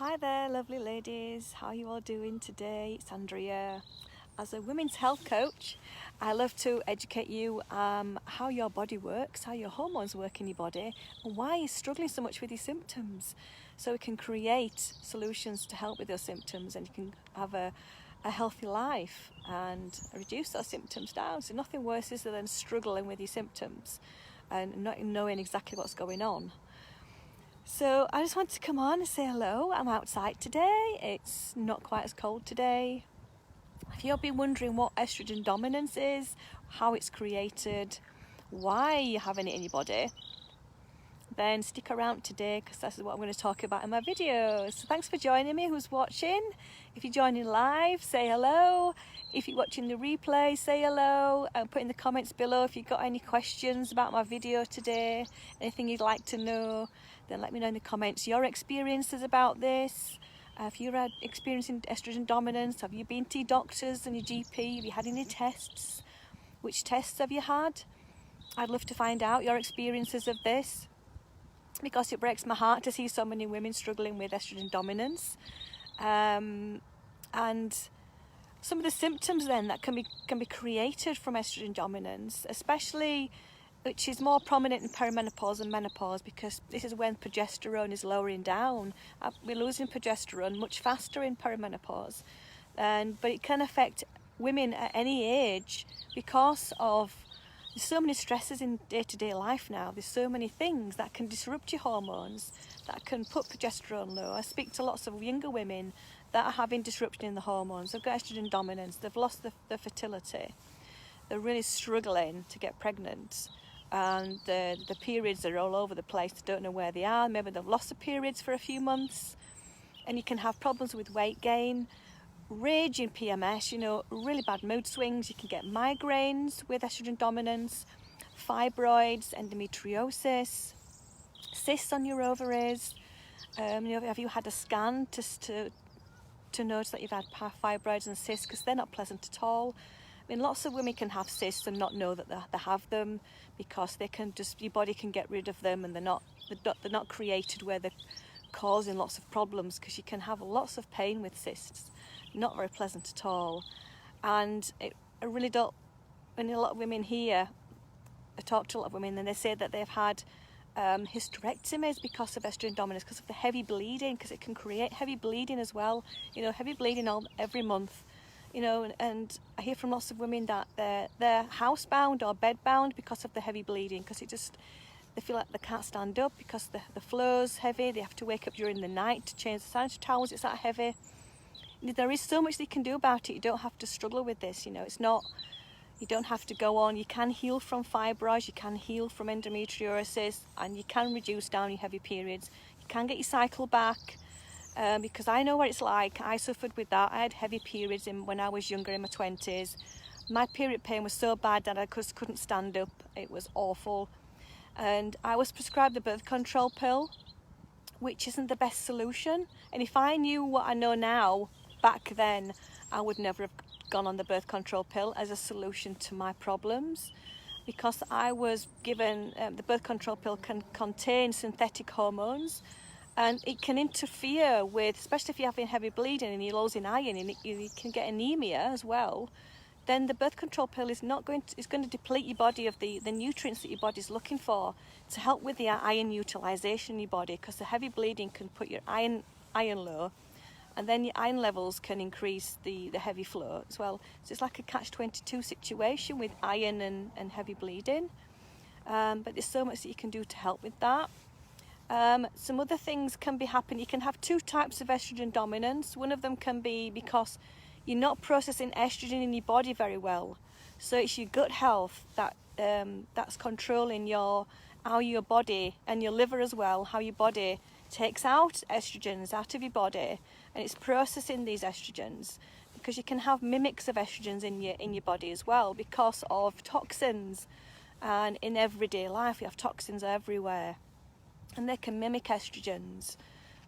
Hi there, lovely ladies. How are you all doing today? It's Andrea. As a women's health coach, I love to educate you how your body works, how your hormones work in your body, and why you're struggling so much with your symptoms. So we can create solutions to help with those symptoms, and you can have a healthy life and reduce those symptoms down. So nothing worse is than struggling with your symptoms and not knowing exactly what's going on. So I just wanted to come on and say hello. I'm outside today. It's not quite as cold today. If you've been wondering what estrogen dominance is, how it's created, why you're having it in your body, then stick around today because this is what I'm going to talk about in my videos. So thanks for joining me, who's watching. If you're joining live, say hello. If you're watching the replay, say hello and put in the comments below if you've got any questions about my video today, anything you'd like to know, then let me know in the comments your experiences about this. If you're experiencing estrogen dominance, have you been to your doctors and your GP? Have you had any tests? Which tests have you had? I'd love to find out your experiences of this, because it breaks my heart to see so many women struggling with estrogen dominance, and some of the symptoms then that can be created from estrogen dominance, especially which is more prominent in perimenopause and menopause, because this is when progesterone is lowering down. We're losing progesterone much faster in perimenopause, but it can affect women at any age because of there's so many stresses in day-to-day life now. There's so many things that can disrupt your hormones, that can put progesterone low. I speak to lots of younger women that are having disruption in the hormones. They've got estrogen dominance, they've lost their fertility, they're really struggling to get pregnant, and the periods are all over the place. They don't know where they are. Maybe they've lost the periods for a few months, and you can have problems with weight gain, raging PMS, really bad mood swings. You can get migraines with estrogen dominance, fibroids, endometriosis, cysts on your ovaries. Have you had a scan to notice that you've had fibroids and cysts, because they're not pleasant at all. I mean, lots of women can have cysts and not know that they have them, because your body can get rid of them, and they're not created where they're causing lots of problems, because you can have lots of pain with cysts. Not very pleasant at all. And I really don't, when a lot of women here, I talk to a lot of women and they say that they've had hysterectomies because of estrogen dominance, because of the heavy bleeding, because it can create heavy bleeding as well. Heavy bleeding every month. And I hear from lots of women that they're housebound or bedbound because of the heavy bleeding, because they feel like they can't stand up because the flow's heavy. They have to wake up during the night to change the sanitary towels. It's that heavy. There is so much they can do about it. You don't have to struggle with this. It's not. You don't have to go on. You can heal from fibroids. You can heal from endometriosis, and you can reduce down your heavy periods. You can get your cycle back. Because I know what it's like. I suffered with that. I had heavy periods when I was younger, in my 20s. My period pain was so bad that I couldn't stand up. It was awful. And I was prescribed the birth control pill, which isn't the best solution. And if I knew what I know now, back then, I would never have gone on the birth control pill as a solution to my problems, because I was given the birth control pill can contain synthetic hormones, and it can interfere with, especially if you're having heavy bleeding and you're losing iron, and you can get anemia as well. Then the birth control pill is going to deplete your body of the nutrients that your body's looking for to help with the iron utilization in your body, because the heavy bleeding can put your iron low, and then your iron levels can increase the heavy flow as well. So it's like a catch-22 situation with iron and heavy bleeding. But there's so much that you can do to help with that. Some other things can be happening. You can have two types of estrogen dominance. One of them can be because you're not processing estrogen in your body very well. So it's your gut health that's controlling how your body, and your liver as well, how your body takes out estrogens out of your body, and it's processing these estrogens, because you can have mimics of estrogens in your body as well because of toxins. And in everyday life you have toxins everywhere, and they can mimic estrogens.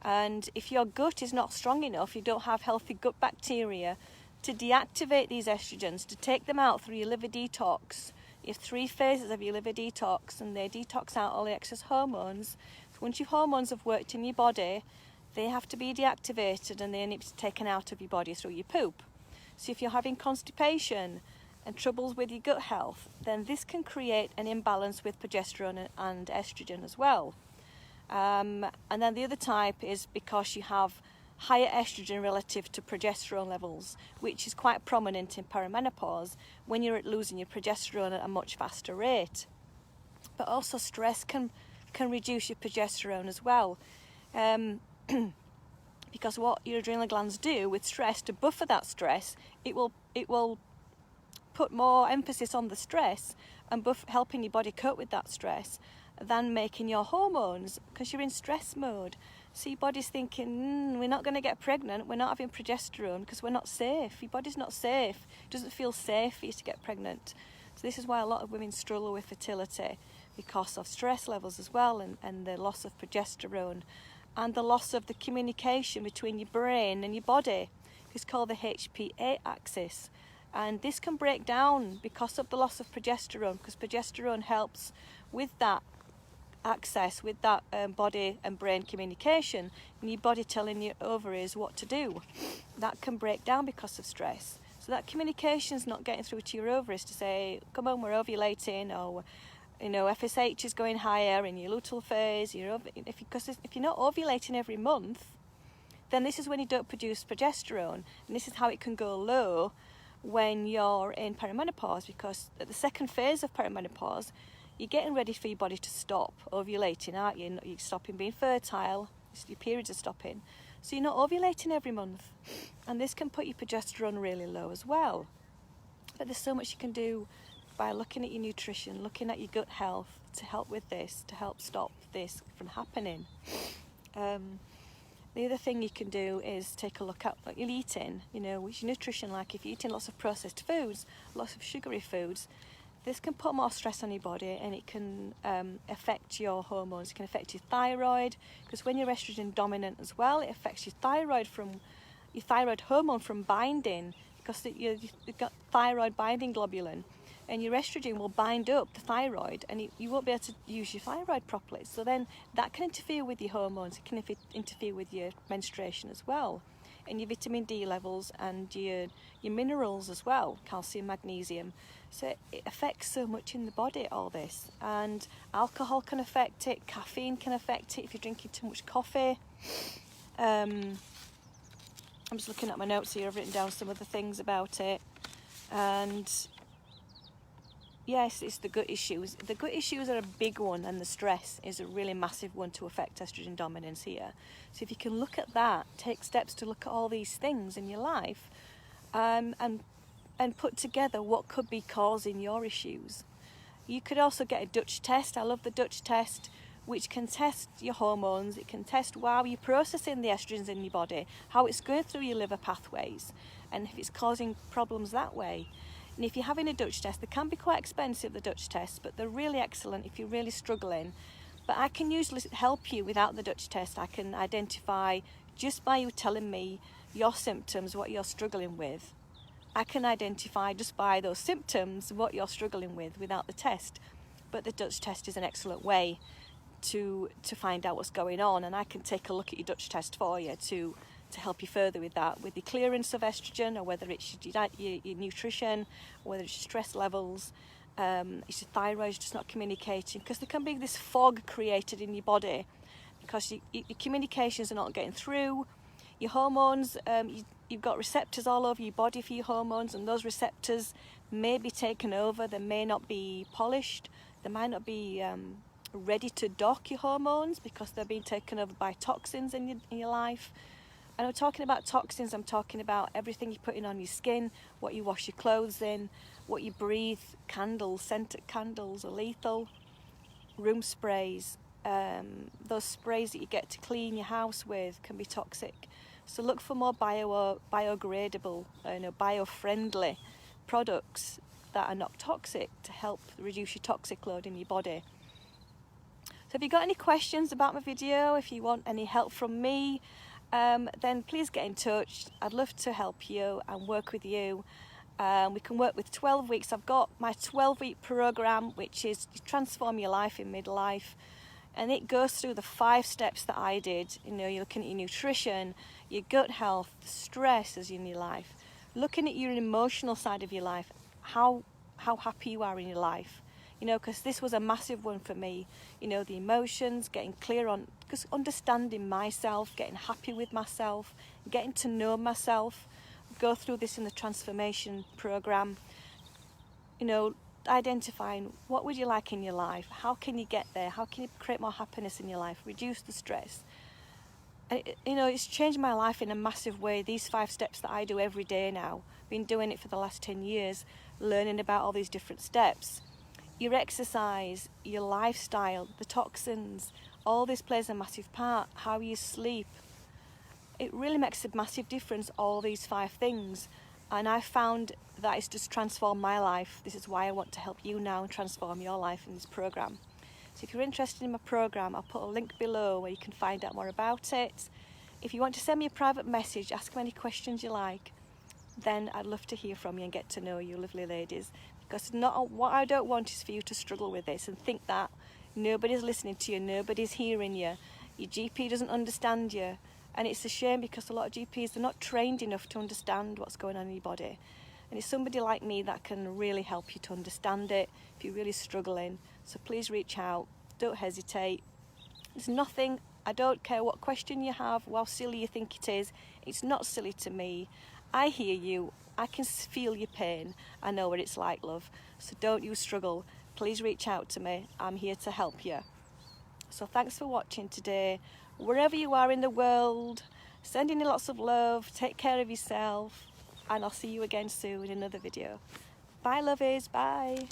And if your gut is not strong enough, you don't have healthy gut bacteria to deactivate these estrogens, to take them out through your liver detox. You have 3 phases of your liver detox, and they detox out all the excess hormones. So once your hormones have worked in your body, they have to be deactivated and they need to be taken out of your body through your poop. So if you're having constipation and troubles with your gut health, then this can create an imbalance with progesterone and estrogen as well. And then the other type is because you have higher estrogen relative to progesterone levels, which is quite prominent in perimenopause when you're losing your progesterone at a much faster rate. But also stress can reduce your progesterone as well. Because what your adrenal glands do with stress, to buffer that stress, it will put more emphasis on the stress and helping your body cope with that stress than making your hormones, because you're in stress mode. So your body's thinking, we're not going to get pregnant, we're not having progesterone because we're not safe. Your body's not safe. It doesn't feel safe for you to get pregnant. So this is why a lot of women struggle with fertility, because of stress levels as well, and the loss of progesterone and the loss of the communication between your brain and your body. It's called the HPA axis. And this can break down because of the loss of progesterone, because progesterone helps with that access, with that body and brain communication, and your body telling your ovaries what to do. That can break down because of stress. So that communication's not getting through to your ovaries to say, come on, we're ovulating, or FSH is going higher in your luteal phase. Because if you're not ovulating every month, then this is when you don't produce progesterone, and this is how it can go low when you're in perimenopause, because at the second phase of perimenopause, you're getting ready for your body to stop ovulating, aren't you? You're stopping being fertile, your periods are stopping. So you're not ovulating every month. And this can put your progesterone really low as well. But there's so much you can do by looking at your nutrition, looking at your gut health to help with this, to help stop this from happening. The other thing you can do is take a look at what you're eating, what's your nutrition like. If you're eating lots of processed foods, lots of sugary foods, this can put more stress on your body, and it can affect your hormones. It can affect your thyroid, because when you're estrogen dominant as well, it affects your thyroid hormone from binding, because you've got thyroid binding globulin, and your estrogen will bind up the thyroid, and you won't be able to use your thyroid properly. So then that can interfere with your hormones. It can interfere with your menstruation as well, and your vitamin D levels, and your minerals as well, calcium, magnesium. So it affects so much in the body, all this. And alcohol can affect it, caffeine can affect it if you're drinking too much coffee. I'm just looking at my notes here, I've written down some of the things about it. And yes, it's the gut issues. The gut issues are a big one, and the stress is a really massive one to affect estrogen dominance here. So if you can look at that, take steps to look at all these things in your life, and put together what could be causing your issues. You could also get a Dutch test. I love the Dutch test, which can test your hormones. It can test how you're processing the estrogens in your body, how it's going through your liver pathways, and if it's causing problems that way. And if you're having a Dutch test, they can be quite expensive, the Dutch tests, but they're really excellent if you're really struggling. But I can usually help you without the Dutch test. I can identify, just by you telling me your symptoms, what you're struggling with. I can identify just by those symptoms what you're struggling with without the test. But the Dutch test is an excellent way to find out what's going on, and I can take a look at your Dutch test for you to help you further with that, with the clearance of estrogen, or whether it's your nutrition, or whether it's your stress levels, it's your thyroid just not communicating, because there can be this fog created in your body because your communications are not getting through. Your hormones, you've got receptors all over your body for your hormones, and those receptors may be taken over, they may not be polished, they might not be ready to dock your hormones because they're being taken over by toxins in your life. And I'm talking about toxins, I'm talking about everything you're putting on your skin, what you wash your clothes in, what you breathe, candles, scented candles are lethal, room sprays, those sprays that you get to clean your house with can be toxic. So look for more biodegradable, bio-friendly products that are not toxic to help reduce your toxic load in your body. So if you've got any questions about my video, if you want any help from me, then please get in touch. I'd love to help you and work with you. We can work with 12 weeks. I've got my 12-week program, which is Transform Your Life in Midlife. and it goes through the 5 steps that I did. You know, you're looking at your nutrition, your gut health, the stresses in your life, looking at your emotional side of your life, how happy you are in your life. You know, because this was a massive one for me. You know, the emotions, getting clear on, because understanding myself, getting happy with myself, getting to know myself. Go through this in the transformation program. You know, identifying what would you like in your life, how can you get there, how can you create more happiness in your life, reduce the stress. And you know, it's changed my life in a massive way. These 5 steps that I do every day now, been doing it for the last 10 years, learning about all these different steps. Your exercise, your lifestyle, the toxins, all this plays a massive part. How you sleep, it really makes a massive difference, all these 5 things. And I found that it's just transformed my life. This is why I want to help you now and transform your life in this program. So if you're interested in my program, I'll put a link below where you can find out more about it. If you want to send me a private message, ask me any questions you like, then I'd love to hear from you and get to know you, lovely ladies. Because what I don't want is for you to struggle with this and think that nobody's listening to you, nobody's hearing you, your GP doesn't understand you. And it's a shame, because a lot of GPs, they're not trained enough to understand what's going on in your body. And it's somebody like me that can really help you to understand it if you're really struggling. So please reach out, don't hesitate. There's nothing, I don't care what question you have, how silly you think it is, it's not silly to me. I hear you, I can feel your pain, I know what it's like, love. So don't you struggle, please reach out to me, I'm here to help you. So thanks for watching today. Wherever you are in the world, sending you lots of love, take care of yourself, and I'll see you again soon in another video. Bye lovies, bye.